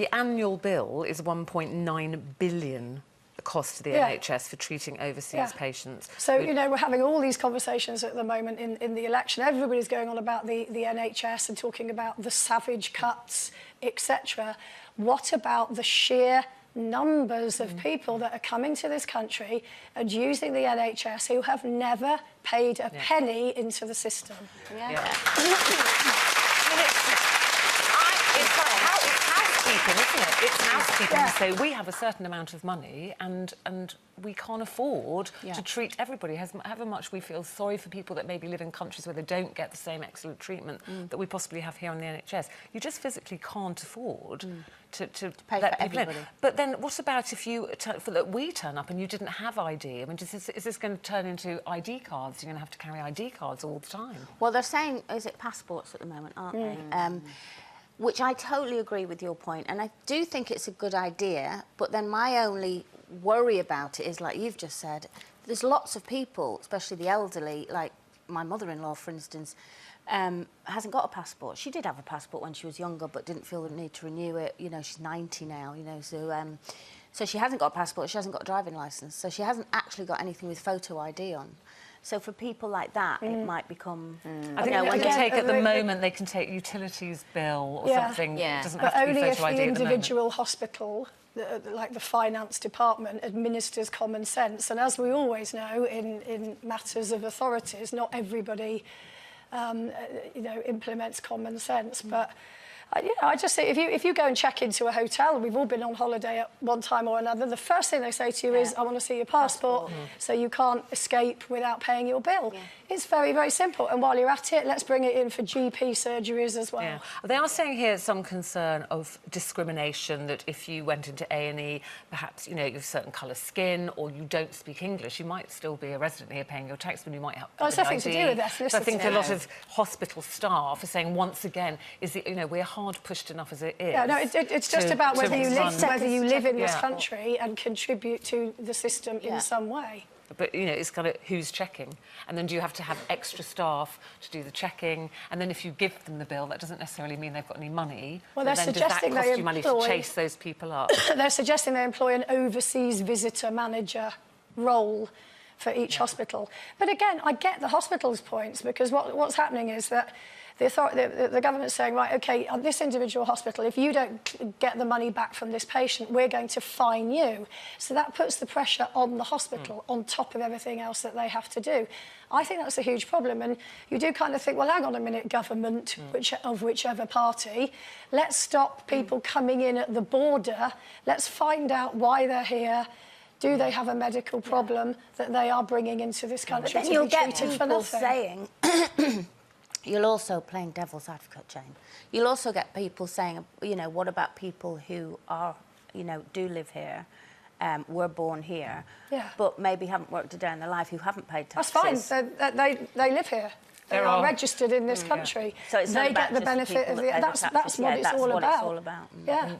The annual bill is 1.9 billion cost to the NHS for treating overseas patients. So, you know, we're having all these conversations at the moment in the election. Everybody's going on about the NHS and talking about the savage cuts, etc. What about the sheer numbers of people that are coming to this country and using the NHS who have never paid a penny into the system? Isn't it? It's housekeeping. So we have a certain amount of money and we can't afford to treat everybody. However much we feel sorry for people that maybe live in countries where they don't get the same excellent treatment that we possibly have here on the NHS. You just physically can't afford to pay let for people everybody. in. But then what about if we turn up and you didn't have ID? I mean, is this going to turn into ID cards? You're going to have to carry ID cards all the time. Well, they're saying, is it passports at the moment, aren't they? Which I totally agree with your point, and I do think it's a good idea, but then my only worry about it is, like you've just said, there's lots of people, especially the elderly, like my mother-in-law, for instance, hasn't got a passport. She did have a passport when she was younger, but didn't feel the need to renew it. You know, she's 90 now, you know, so she hasn't got a passport, she hasn't got a driving licence, so she hasn't actually got anything with photo ID on. So for people like that, it might become... I think they can take at the moment, they can take utilities bill or something. It doesn't have to be photo ID at the moment. But only if the individual hospital, like the finance department, administers common sense. And as we always know, in matters of authorities, not everybody, you know, implements common sense. But you know, I just say if you go and check into a hotel, and we've all been on holiday at one time or another, the first thing they say to you is, I want to see your passport, so you can't escape without paying your bill. It's very, very simple. And while you're at it, let's bring it in for GP surgeries as well. They are saying here some concern of discrimination, that if you went into A&E, perhaps, you know, you have a certain colour skin or you don't speak English, you might still be a resident here paying your tax, when you might have it's nothing to do with ethnicity. So I think a lot of hospital staff are saying, once again, you know, we're hard pushed enough as it is. Yeah, no, it's just about whether you live in this country and contribute to the system in some way. But, you know, it's kind of who's checking. And then do you have to have extra staff to do the checking? And then if you give them the bill, that doesn't necessarily mean they've got any money. Well, they're suggesting does that cost you money to chase those people up? They're suggesting they employ an overseas visitor manager role for each hospital. But again, I get the hospital's points, because what's happening is that the government's saying, right, OK, at this individual hospital, if you don't get the money back from this patient, we're going to fine you. So that puts the pressure on the hospital on top of everything else that they have to do. I think that's a huge problem. And you do kind of think, well, hang on a minute, government, of whichever party, let's stop people coming in at the border. Let's find out why they're here. Do they have a medical problem that they are bringing into this country to be treated for nothing? Saying... You'll also, playing devil's advocate, Jane, you'll also get people saying, you know, what about people who are, you know, do live here, were born here, but maybe haven't worked a day in their life, who haven't paid taxes? That's fine. They live here. They are registered in this country. So it's they get the benefit of the... That's what it's all about. Yeah.